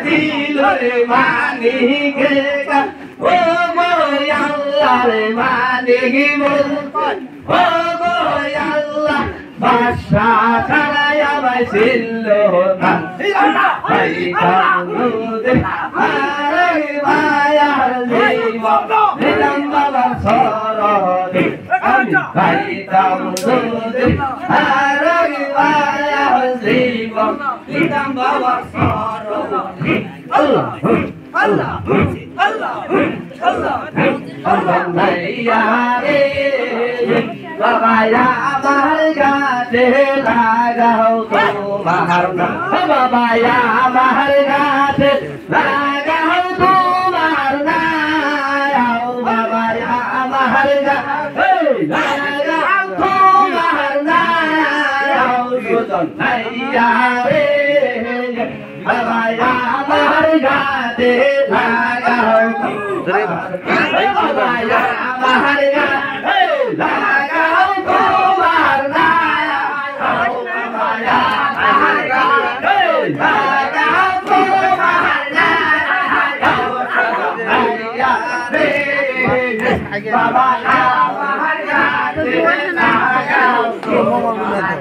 দিলরে মানিকে ও গো আল্লাহ রে মানিক ও গো আল্লাহ বাদশা ছাড়াই আমায় ছিল না পাইতাম দুধে আরে মায়ার জীবন দিলাম বাবার শরণে আমি পাইতাম দুধে আরে মায়ার জীবন দিলাম বাবার শরণে আল্লাহ আল্লাহ আল্লাহ আল্লাহ আল্লাহ নাইয়া রে বাবা আমার গাছে লাগাও তোমার নাম বাবা আমার গাছে লাগাও তোমার নাম বাবা আমার গাছে লাগাও তোমার নাম সুজন নাইয়া রে বাবা আমার গাছে লাগাও বাবা আমার গাছে লাগাও তোমার নাম বাবা আমার গাছে লাগাও তোমার নাম বাবা আমার গাছে লাগাও তোমার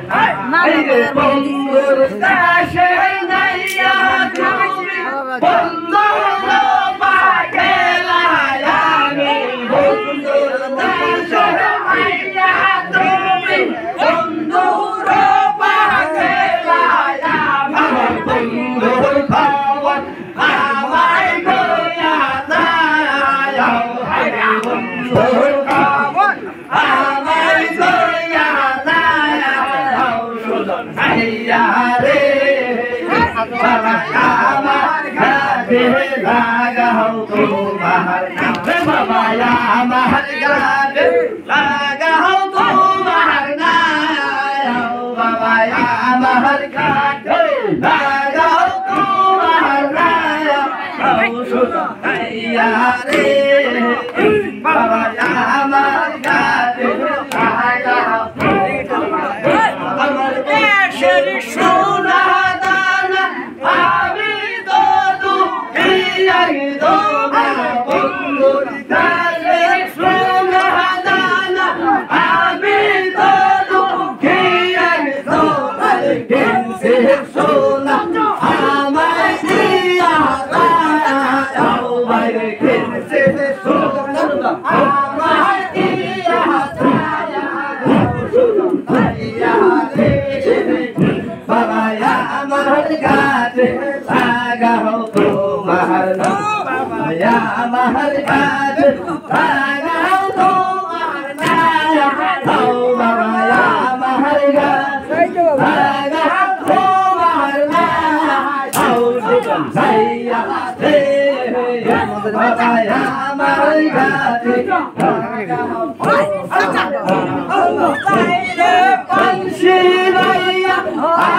নাম বন্ধুর কাছে নাইয়া তুমি বন্ধু পাকে লাগামি বন্ধুর কাছে নাইয়া তুমি বন্ধুর পাকে লাগামি বন্ধুর খবর আমায় কইয়া দাও বন্ধুর খবর আমায় কইয়া দাও সুজন নাইয়া রে বাবা আমার গাছে লাগাও তোমার নাম বাবা আমার গাছে লাগাও তোমার নাম বাবা আমার গাছে লাগাও তোমার নাম সুজন নাইয়া রে বাবা আমার গাছে লাগাও আমার দেশের সোনা দানা আমি তো দুঃখিয়াই তোমার বন্ধুর দেশের সোনা দানা আমি তো দুঃখিয়াই তোমার দেশের সোনা আমায় দিয়া দাও ভাই দেশের সোনা আমায় দিয়া বাবা আমার গাছে লাগাও তোমার নাম বাবা আমার গাছে লাগাও তোমার নাম বাবা আমার গাছে লাগাও তোমার নাম সুজন নাইয়া রে বাবা আমার গাছে লাগাও বংশী রাইয়া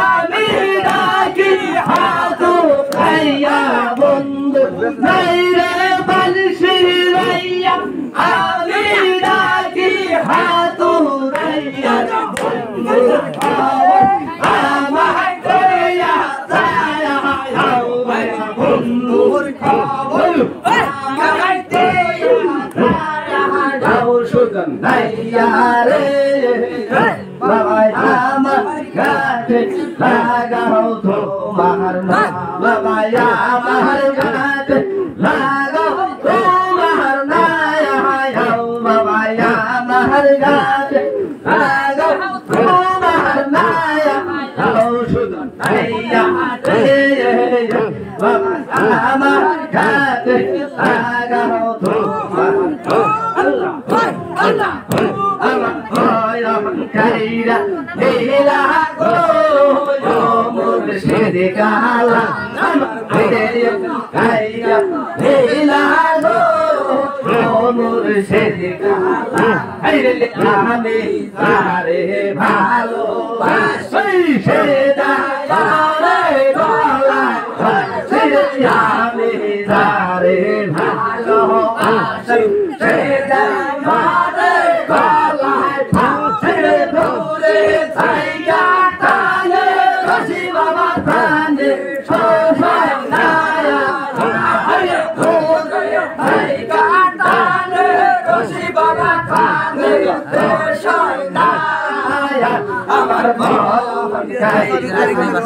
আমি ডাকি হাতু খাইয়া বন্ধু নাই রে বংশী রাইয়া আমি ডাকি হাতু রাইয়া বন্ধু আমায় কইয়া দাও বন্ধুর খবর আমায় দিয়া দাও সুজন নাইয়া রে বাবা আমার গাছে লাগাও তোমার নাম বাবা আমার গাছে লাগাও তোমার নাম বাবা আমার গাছে লাগাও তোমার নাম সুজন নাইয়া রে বাবা আমার গাছে লাগাও তোমার আল্লাহ আল্লাহ আমার কাইরা লীলা গো মুর্শিদ কালা আমার কাইরা লীলা গো মুর্শিদ কালা আমি তারে ভালোবাসি সে দায়ারে গলায় আমি তারে ভালোবাসি সে দায়ারে গলায় দূরে জায়গা টানে রশি বাবা টানে সোসায়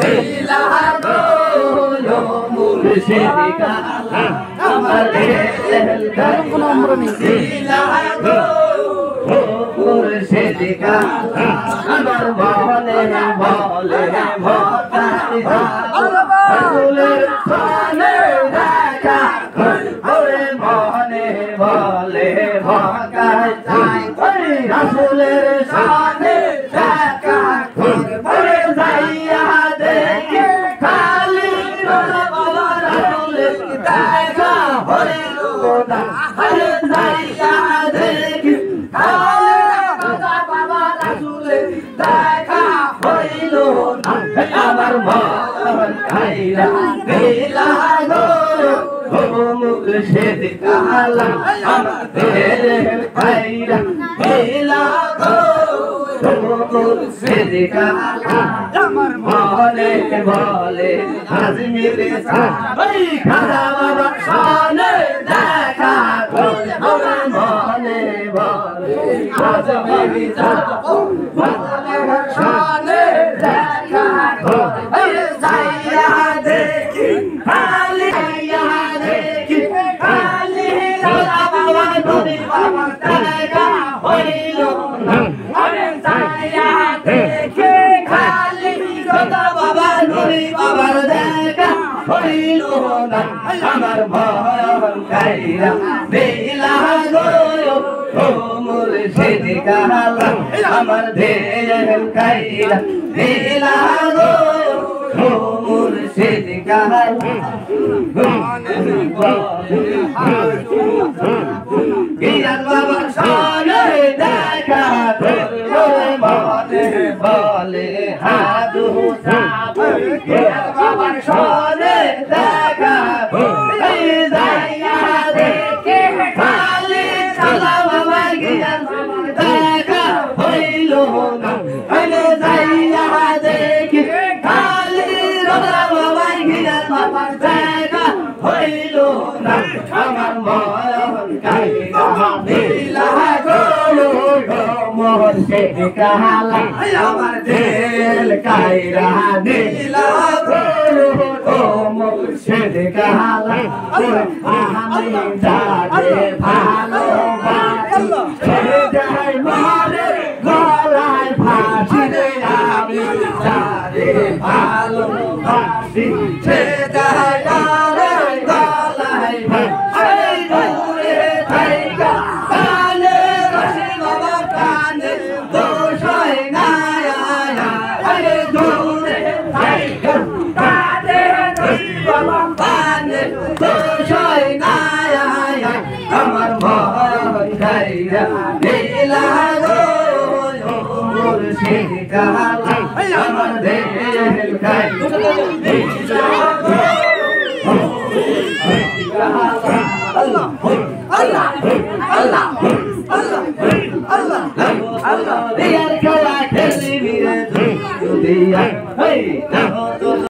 দিলা গো মুর্শিদিকা আমার দিল কোন নম্বর নেই দিলা গো মুর্শিদিকা আমার বলে বলে ভক্তি রাসূলের সানে দেখা ওরে মনে বলে ভক্তি চাই রাসূলের সানে দেখা ওরে যাইয়া দেখি খালি বাবা রাসূলের দেখা হইল না ওরে যাইয়া দেখি খালি বাবা রাসূলের দেখা হইল না আমার মন খাইরা দিলা গো মুর্শিদিকা আমাদের খাইরা দিলা গো মুর্শিদিকা আমার মনে বলে আজমির ওই খাজা বাবা সামনে দেখা আমার মনে বলে আজমির সামনে দেখা যাইয়া দেখি খালি দেখি খালি বাবা নদী বাবা দেখা হইল না আরে যাইয়া দেখি খালি বাবা নদী বাবার দেখা হইল না আমার মন খাইরা দিলা গো মুর্শিদিকা আমার দেহ খাইরা দিলা গো মুর্শিদিকা গিয়ার বাবার সামনে দেখা মনে বলে হাদু গিয়ার বাবার সামনে দেখা যাইয়া দেখে খালি চালা বাবা গিয়ার দেখা হইল না যাইয়া দেখে খালি রোজা বাবা গিয়ার বাবার দেখা হইল না আমার মন কাইরা দিলা গো মুর্শিদিকা আমার দিল কাইরা দিলা গো মুর্শিদিকা আমি যাকে ভালোবাসি যাই মারে গলায় ফাঁসি আমি যাকে ভালোবাসি সে যাই আরে গলায় ফাঁসি দূরে থাইকা কানে রশি বাবা কানে দোষই নাই আরে দূরে থাইকা কানে রশি বাবা কানে দোষই নাই আমার মন খাইরা দিলা গো মুর্শিদিকা আমার দেহ খাইরা Allah Allah Allah Allah Allah Allah diyar kala kelli bir dünya hey